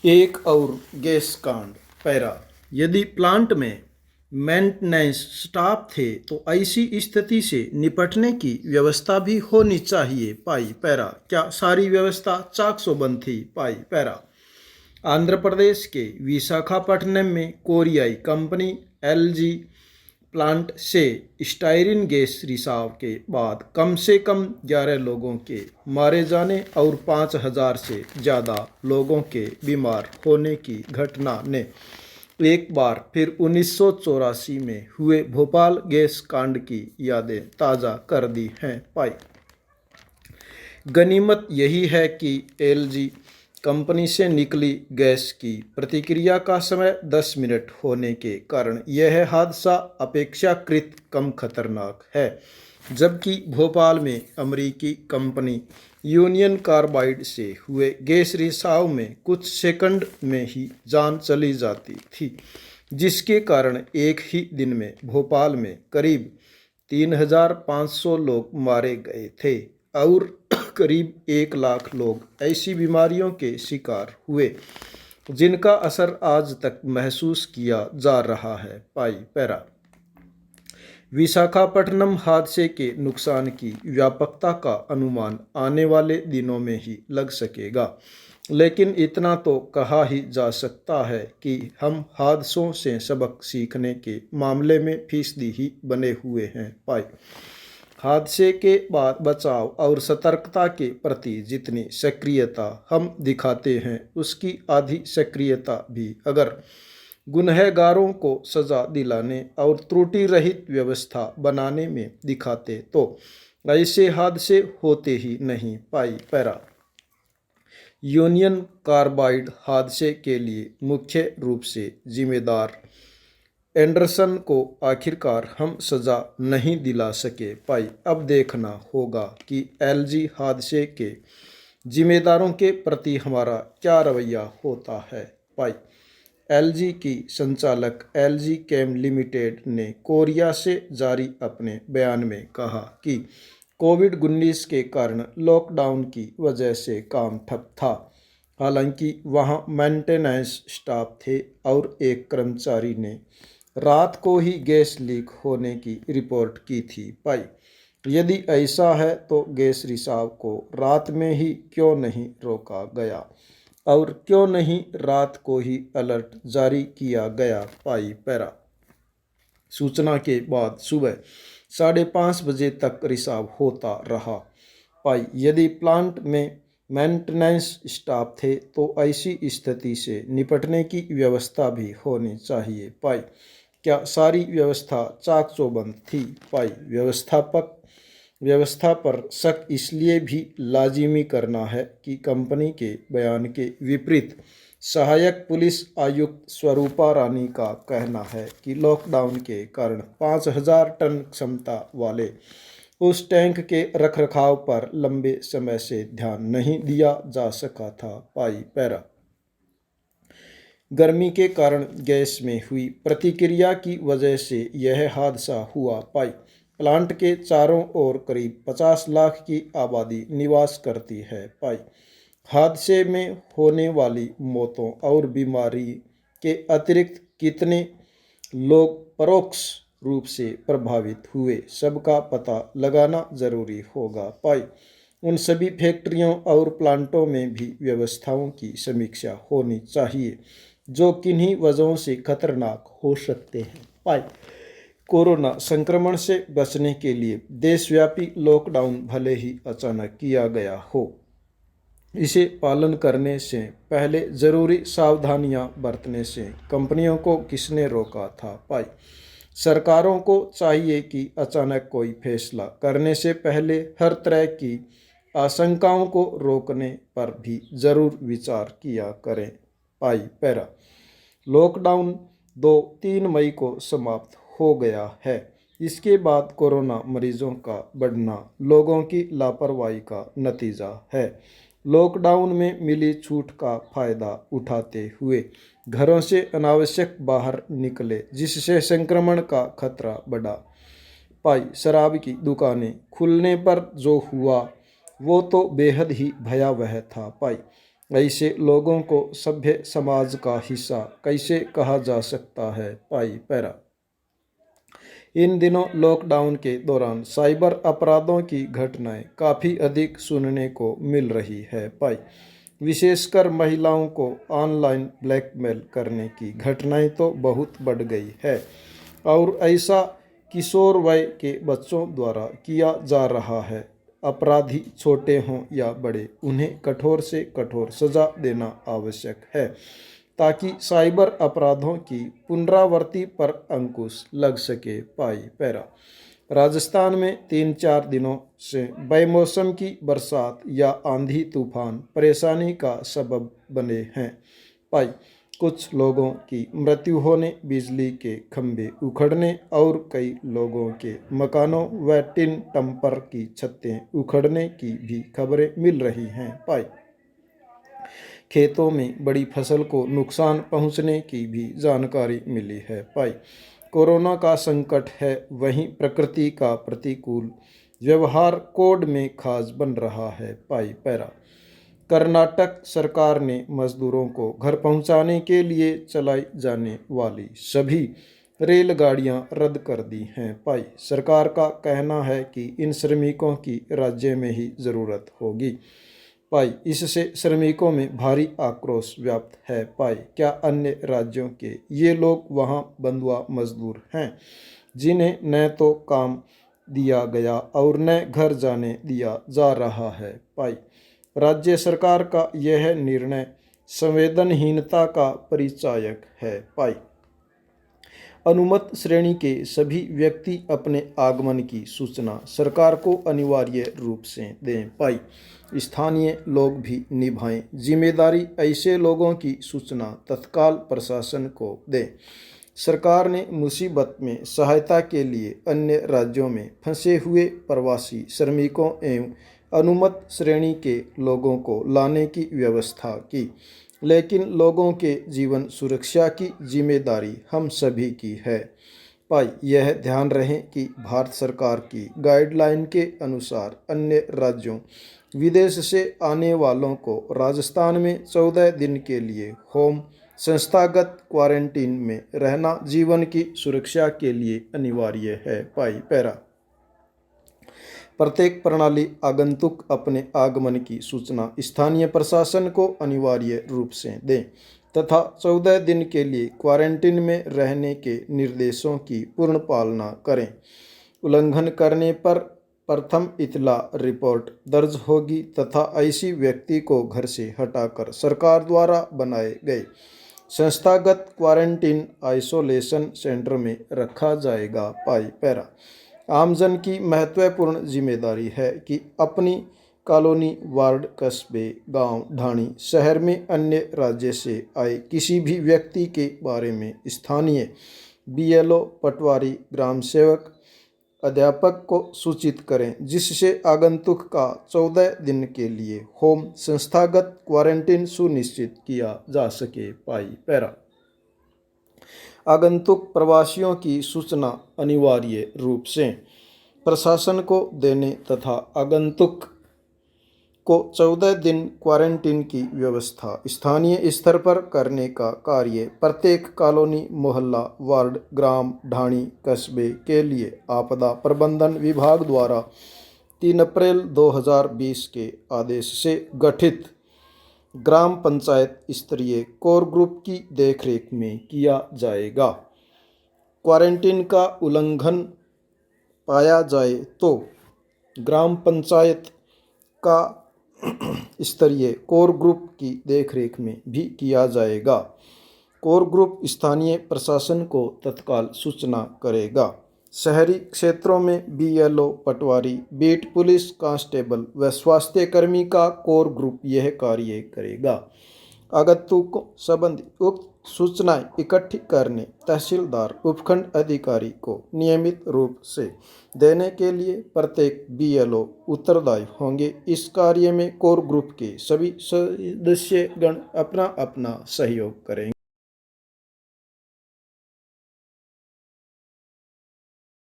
एक और गैस कांड। पैरा। यदि प्लांट में मेंटेनेंस स्टाफ थे तो ऐसी स्थिति से निपटने की व्यवस्था भी होनी चाहिए। पाई। पैरा। क्या सारी व्यवस्था चाकचौबंद थी? पाई। पैरा। आंध्र प्रदेश के विशाखापट्टनम में कोरियाई कंपनी एलजी प्लांट से स्टायरीन गैस रिसाव के बाद कम से कम 11 लोगों के मारे जाने और 5,000 से ज़्यादा लोगों के बीमार होने की घटना ने एक बार फिर 1984 में हुए भोपाल गैस कांड की यादें ताज़ा कर दी हैं। पाई। गनीमत यही है कि एलजी कंपनी से निकली गैस की प्रतिक्रिया का समय 10 मिनट होने के कारण यह हादसा अपेक्षाकृत कम खतरनाक है, जबकि भोपाल में अमेरिकी कंपनी यूनियन कार्बाइड से हुए गैस रिसाव में कुछ सेकंड में ही जान चली जाती थी, जिसके कारण एक ही दिन में भोपाल में करीब 3,500 लोग मारे गए थे और करीब 1 लाख लोग ऐसी बीमारियों के शिकार हुए जिनका असर आज तक महसूस किया जा रहा है। पाई। पैरा। विशाखापट्टनम हादसे के नुकसान की व्यापकता का अनुमान आने वाले दिनों में ही लग सकेगा, लेकिन इतना तो कहा ही जा सकता है कि हम हादसों से सबक सीखने के मामले में फीसदी ही बने हुए हैं। पाई। हादसे के बाद बचाव और सतर्कता के प्रति जितनी सक्रियता हम दिखाते हैं, उसकी आधी सक्रियता भी अगर गुनहगारों को सजा दिलाने और त्रुटि रहित व्यवस्था बनाने में दिखाते तो ऐसे हादसे होते ही नहीं। पाई। पैरा। यूनियन कार्बाइड हादसे के लिए मुख्य रूप से जिम्मेदार एंडरसन को आखिरकार हम सजा नहीं दिला सके। पाई। अब देखना होगा कि एलजी हादसे के जिम्मेदारों के प्रति हमारा क्या रवैया होता है। पाई। एलजी की संचालक एलजी केम लिमिटेड ने कोरिया से जारी अपने बयान में कहा कि कोविड-19 के कारण लॉकडाउन की वजह से काम ठप था। हालांकि वहां मेंटेनेंस स्टाफ थे और एक कर्मचारी ने रात को ही गैस लीक होने की रिपोर्ट की थी। पाई। यदि ऐसा है तो गैस रिसाव को रात में ही क्यों नहीं रोका गया और क्यों नहीं रात को ही अलर्ट जारी किया गया। पाई। पैरा। सूचना के बाद सुबह 5:30 बजे तक रिसाव होता रहा। पाई। यदि प्लांट में मेंटेनेंस स्टाफ थे तो ऐसी स्थिति से निपटने की व्यवस्था भी होनी चाहिए। पाई। क्या सारी व्यवस्था चाकचौबंद थी? पाई। व्यवस्था पर शक इसलिए भी लाजिमी करना है कि कंपनी के बयान के विपरीत सहायक पुलिस आयुक्त स्वरूपा रानी का कहना है कि लॉकडाउन के कारण 5,000 टन क्षमता वाले उस टैंक के रखरखाव पर लंबे समय से ध्यान नहीं दिया जा सका था। पाई। पैरा। गर्मी के कारण गैस में हुई प्रतिक्रिया की वजह से यह हादसा हुआ। पाई। प्लांट के चारों ओर करीब 50 लाख की आबादी निवास करती है। पाई। हादसे में होने वाली मौतों और बीमारी के अतिरिक्त कितने लोग परोक्ष रूप से प्रभावित हुए, सबका पता लगाना जरूरी होगा। पाई। उन सभी फैक्ट्रियों और प्लांटों में भी व्यवस्थाओं की समीक्षा होनी चाहिए जो किन्हीं वजहों से खतरनाक हो सकते हैं। पाई। कोरोना संक्रमण से बचने के लिए देशव्यापी लॉकडाउन भले ही अचानक किया गया हो, इसे पालन करने से पहले जरूरी सावधानियां बरतने से कंपनियों को किसने रोका था? पाई। सरकारों को चाहिए कि अचानक कोई फैसला करने से पहले हर तरह की आशंकाओं को रोकने पर भी जरूर विचार किया करें। पाई। पैरा। लॉकडाउन 2-3 मई को समाप्त हो गया है। इसके बाद कोरोना मरीजों का बढ़ना लोगों की लापरवाही का नतीजा है। लॉकडाउन में मिली छूट का फायदा उठाते हुए घरों से अनावश्यक बाहर निकले, जिससे संक्रमण का खतरा बढ़ा। पाई। शराब की दुकानें खुलने पर जो हुआ वो तो बेहद ही भयावह था। पाई। ऐसे लोगों को सभ्य समाज का हिस्सा कैसे कहा जा सकता है? पाई पैरा। इन दिनों लॉकडाउन के दौरान साइबर अपराधों की घटनाएं काफ़ी अधिक सुनने को मिल रही है। पाई विशेषकर महिलाओं को ऑनलाइन ब्लैकमेल करने की घटनाएं तो बहुत बढ़ गई है और ऐसा किशोर वय के बच्चों द्वारा किया जा रहा है। अपराधी छोटे हों या बड़े, उन्हें कठोर से कठोर सजा देना आवश्यक है ताकि साइबर अपराधों की पुनरावृत्ति पर अंकुश लग सके। पाई पैरा। राजस्थान में 3-4 दिनों से बेमौसम की बरसात या आंधी तूफान परेशानी का सबब बने हैं। पाई कुछ लोगों की मृत्यु होने, बिजली के खंभे उखड़ने और कई लोगों के मकानों व टिन टम्पर की छतें उखड़ने की भी खबरें मिल रही हैं। पाई खेतों में बड़ी फसल को नुकसान पहुंचने की भी जानकारी मिली है। पाई कोरोना का संकट है, वहीं प्रकृति का प्रतिकूल व्यवहार कोड में खास बन रहा है। पाई पैरा। कर्नाटक सरकार ने मजदूरों को घर पहुंचाने के लिए चलाई जाने वाली सभी रेलगाड़ियां रद्द कर दी हैं। पाई सरकार का कहना है कि इन श्रमिकों की राज्य में ही ज़रूरत होगी। पाई इससे श्रमिकों में भारी आक्रोश व्याप्त है। पाई क्या अन्य राज्यों के ये लोग वहां बंधुआ मजदूर हैं जिन्हें न तो काम दिया गया और न घर जाने दिया जा रहा है। पाई राज्य सरकार का यह निर्णय संवेदनहीनता का परिचायक है। पाई अनुमत श्रेणी के सभी व्यक्ति अपने आगमन की सूचना सरकार को अनिवार्य रूप से दें। पाई स्थानीय लोग भी निभाएं जिम्मेदारी, ऐसे लोगों की सूचना तत्काल प्रशासन को दें। सरकार ने मुसीबत में सहायता के लिए अन्य राज्यों में फंसे हुए प्रवासी श्रमिकों एवं अनुमत श्रेणी के लोगों को लाने की व्यवस्था की, लेकिन लोगों के जीवन सुरक्षा की जिम्मेदारी हम सभी की है। पाई यह ध्यान रहे कि भारत सरकार की गाइडलाइन के अनुसार अन्य राज्यों विदेश से आने वालों को राजस्थान में 14 दिन के लिए होम संस्थागत क्वारंटीन में रहना जीवन की सुरक्षा के लिए अनिवार्य है। पाई पैरा। प्रत्येक प्रणाली आगंतुक अपने आगमन की सूचना स्थानीय प्रशासन को अनिवार्य रूप से दें तथा 14 दिन के लिए क्वारंटीन में रहने के निर्देशों की पूर्ण पालना करें। उल्लंघन करने पर प्रथम इतला रिपोर्ट दर्ज होगी तथा ऐसी व्यक्ति को घर से हटाकर सरकार द्वारा बनाए गए संस्थागत क्वारंटीन आइसोलेशन सेंटर में रखा जाएगा। पाई पैरा। आमजन की महत्वपूर्ण जिम्मेदारी है कि अपनी कॉलोनी, वार्ड, कस्बे, गांव, ढाणी, शहर में अन्य राज्य से आए किसी भी व्यक्ति के बारे में स्थानीय बीएलओ, पटवारी, ग्राम सेवक, अध्यापक को सूचित करें, जिससे आगंतुक का 14 दिन के लिए होम संस्थागत क्वारंटीन सुनिश्चित किया जा सके। पाई पैरा। आगंतुक प्रवासियों की सूचना अनिवार्य रूप से प्रशासन को देने तथा आगंतुक को 14 दिन क्वारंटीन की व्यवस्था स्थानीय स्तर पर करने का कार्य प्रत्येक कॉलोनी, मोहल्ला, वार्ड, ग्राम, ढाणी, कस्बे के लिए आपदा प्रबंधन विभाग द्वारा 3 अप्रैल 2020 के आदेश से गठित ग्राम पंचायत स्तरीय कोर ग्रुप की देखरेख में किया जाएगा। क्वारंटीन का उल्लंघन पाया जाए तो ग्राम पंचायत का स्तरीय कोर ग्रुप की देखरेख में भी किया जाएगा। कोर ग्रुप स्थानीय प्रशासन को तत्काल सूचना करेगा। शहरी क्षेत्रों में बीएलओ, पटवारी, बीट पुलिस कांस्टेबल व स्वास्थ्य कर्मी का कोर ग्रुप यह कार्य करेगा। आगंतुकों संबंधी उक्त सूचनाएं इकट्ठी करने तहसीलदार, उपखंड अधिकारी को नियमित रूप से देने के लिए प्रत्येक बीएलओ उत्तरदायी होंगे। इस कार्य में कोर ग्रुप के सभी सदस्यगण अपना अपना सहयोग करेंगे।